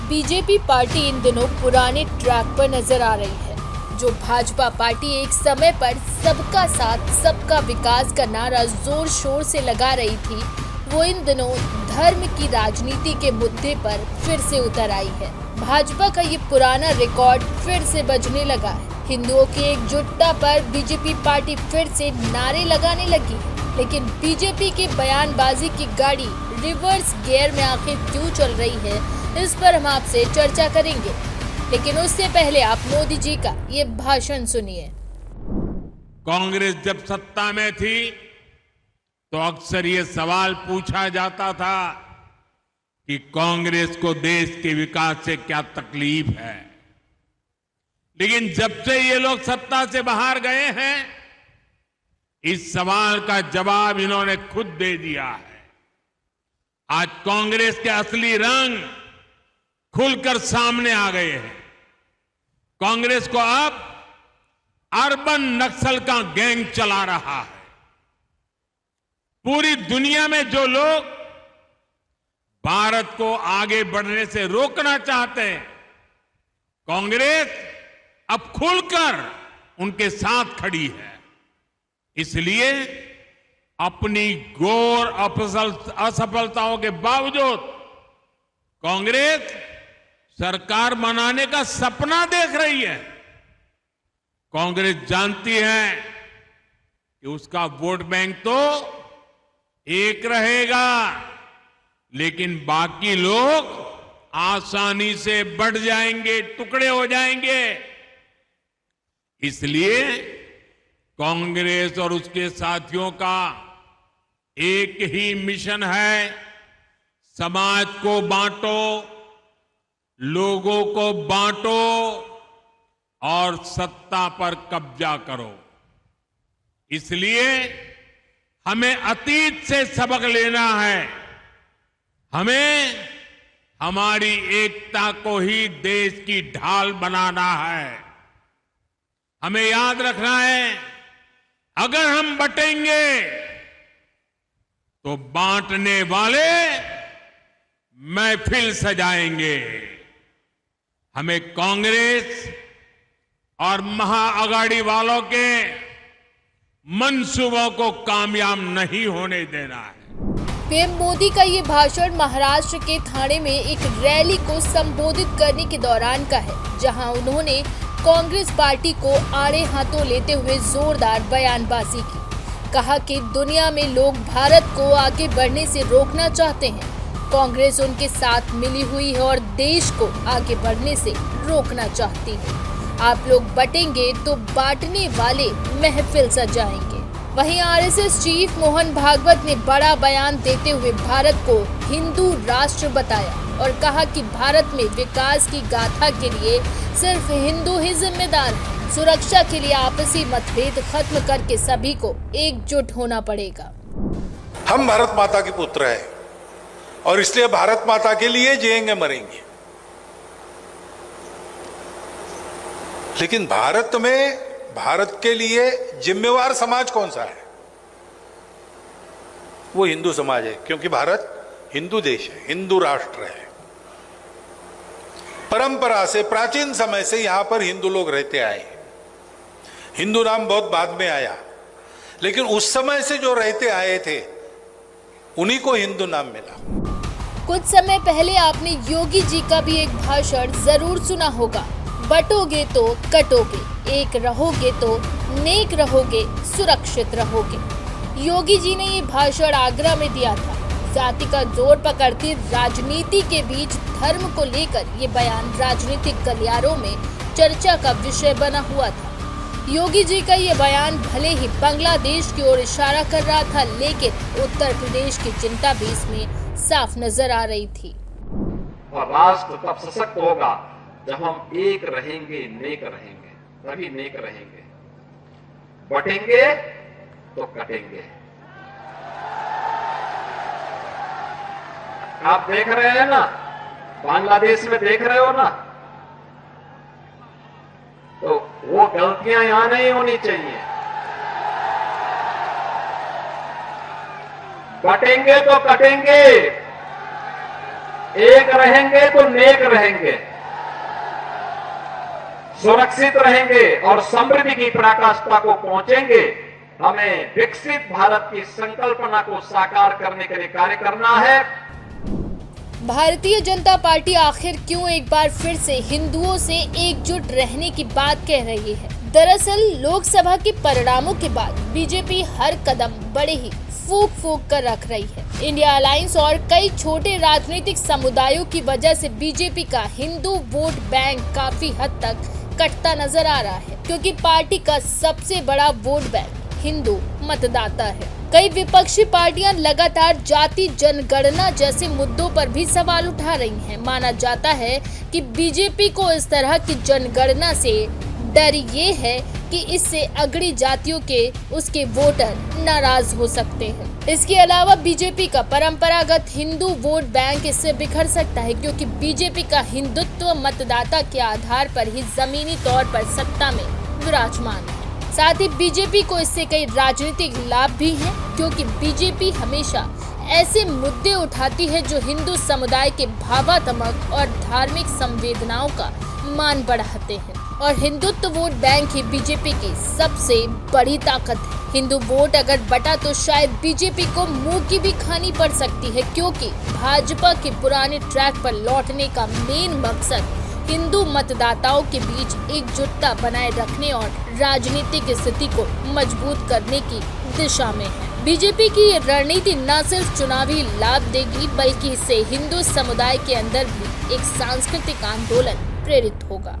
BJP party इन दिनों पुराने track पर नजर आ रही है। जो भाजपा पार्टी एक समय पर सबका साथ सबका विकास का नारा जोर शोर से लगा रही थी, वो इन दिनों धर्म की राजनीति के मुद्दे पर फिर से उतर आई है। भाजपा का ये पुराना रिकॉर्ड फिर से बजने लगा है। हिंदुओं की एकजुटता पर बीजेपी पार्टी फिर से नारे लगाने लगी है, लेकिन बीजेपी की बयानबाजी की गाड़ी रिवर्स गियर में आखिर क्यों चल रही है, इस पर हम आपसे चर्चा करेंगे। लेकिन उससे पहले आप मोदी जी का ये भाषण सुनिए। कांग्रेस जब सत्ता में थी तो अक्सर ये सवाल पूछा जाता था कि कांग्रेस को देश के विकास से क्या तकलीफ है। लेकिन जब से ये लोग सत्ता से बाहर गए हैं, इस सवाल का जवाब इन्होंने खुद दे दिया है। आज कांग्रेस के असली रंग खुलकर सामने आ गए हैं। कांग्रेस को अब अर्बन नक्सल का गैंग चला रहा है। पूरी दुनिया में जो लोग भारत को आगे बढ़ने से रोकना चाहते हैं, कांग्रेस अब खुलकर उनके साथ खड़ी है। इसलिए अपनी घोर असफलताओं के बावजूद कांग्रेस सरकार बनाने का सपना देख रही है। कांग्रेस जानती है कि उसका वोट बैंक तो एक रहेगा, लेकिन बाकी लोग आसानी से बढ़ जाएंगे, टुकड़े हो जाएंगे। इसलिए कांग्रेस और उसके साथियों का एक ही मिशन है, समाज को बांटो, लोगों को बांटो और सत्ता पर कब्जा करो। इसलिए हमें अतीत से सबक लेना है। हमें हमारी एकता को ही देश की ढाल बनाना है। हमें याद रखना है, अगर हम बटेंगे तो बांटने वाले महफिल सजाएंगे। हमें कांग्रेस और महाअघाड़ी वालों के मंसूबों को कामयाब नहीं होने देना है। पीएम मोदी का ये भाषण महाराष्ट्र के ठाणे में एक रैली को संबोधित करने के दौरान का है, जहां उन्होंने कांग्रेस पार्टी को आड़े हाथों लेते हुए जोरदार बयानबाजी की। कहा कि दुनिया में लोग भारत को आगे बढ़ने से रोकना चाहते हैं, कांग्रेस उनके साथ मिली हुई है और देश को आगे बढ़ने से रोकना चाहती है। आप लोग बटेंगे तो बांटने वाले महफिल सजाएंगे। वहीं आरएसएस चीफ मोहन भागवत ने बड़ा बयान देते हुए भारत को हिंदू राष्ट्र बताया और कहा कि भारत में विकास की गाथा के लिए सिर्फ हिंदू ही जिम्मेदार है। सुरक्षा के लिए आपसी मतभेद खत्म करके सभी को एकजुट होना पड़ेगा। हम भारत माता के पुत्र हैं और इसलिए भारत माता के लिए जिएंगे मरेंगे। लेकिन भारत में भारत के लिए जिम्मेवार समाज कौन सा है? वो हिंदू समाज है, क्योंकि भारत हिंदू देश है, हिंदू राष्ट्र है। परंपरा से प्राचीन समय से यहां पर हिंदू लोग रहते आए। हिंदू नाम बहुत बाद में आया, लेकिन उस समय से जो रहते आए थे उन्हीं को हिंदू नाम मिला। कुछ समय पहले आपने योगी जी का भी एक भाषण जरूर सुना होगा, बटोगे तो कटोगे, एक रहोगे तो नेक रहोगे, सुरक्षित रहोगे। योगी जी ने ये भाषण आगरा में दिया था। जाति का जोर पकड़ती राजनीति के बीच धर्म को लेकर ये बयान राजनीतिक गलियारों में चर्चा का विषय बना हुआ था। योगी जी का ये बयान भले ही बांग्लादेश की ओर इशारा कर रहा था, लेकिन उत्तर प्रदेश की चिंता भी इसमें साफ नजर आ रही थी। और राष्ट्र तब सशक्त होगा जब हम एक रहेंगे, नेक रहेंगे, तभी नेक रहेंगे। बटेंगे तो कटेंगे। आप देख रहे हैं ना, बांग्लादेश में देख रहे हो ना, तो वो गलतियां यहां नहीं होनी चाहिए। बटेंगे तो कटेंगे, एक रहेंगे तो नेक रहेंगे, सुरक्षित रहेंगे और समृद्धि की पराकाष्ठा को पहुंचेंगे। हमें विकसित भारत की संकल्पना को साकार करने के लिए कार्य करना है। भारतीय जनता पार्टी आखिर क्यों एक बार फिर से हिंदुओं से एकजुट रहने की बात कह रही है? दरअसल लोकसभा के परिणामों के बाद बीजेपी हर कदम बड़े ही फूंक कर रख रही है। इंडिया अलायंस और कई छोटे राजनीतिक समुदायों की वजह से बीजेपी का हिंदू वोट बैंक काफी हद तक कटता नजर आ रहा है, क्योंकि पार्टी का सबसे बड़ा वोट बैंक हिंदू मतदाता है। कई विपक्षी पार्टियां लगातार जाति जनगणना जैसे मुद्दों पर भी सवाल उठा रही हैं। माना जाता है कि बीजेपी को इस तरह की जनगणना से डर ये है कि इससे अगड़ी जातियों के उसके वोटर नाराज हो सकते हैं। इसके अलावा बीजेपी का परंपरागत हिंदू वोट बैंक इससे बिखर सकता है, क्योंकि बीजेपी का हिंदुत्व मतदाता के आधार पर ही जमीनी तौर पर सत्ता में विराजमान है। साथ ही बीजेपी को इससे कई राजनीतिक लाभ भी हैं, क्योंकि बीजेपी हमेशा ऐसे मुद्दे उठाती है जो हिंदू समुदाय के भावात्मक और धार्मिक संवेदनाओं का मान बढ़ाते हैं, और हिंदुत्व वोट बैंक ही बीजेपी की सबसे बड़ी ताकत है। हिंदू वोट अगर बटा तो शायद बीजेपी को मुंह की भी खानी पड़ सकती है, क्योंकि भाजपा के पुराने ट्रैक पर लौटने का मेन मकसद हिंदू मतदाताओं के बीच एकजुटता बनाए रखने और राजनीतिक स्थिति को मजबूत करने की दिशा में है। बीजेपी की ये रणनीति न सिर्फ चुनावी लाभ देगी, बल्कि इससे हिंदू समुदाय के अंदर भी एक सांस्कृतिक आंदोलन प्रेरित होगा।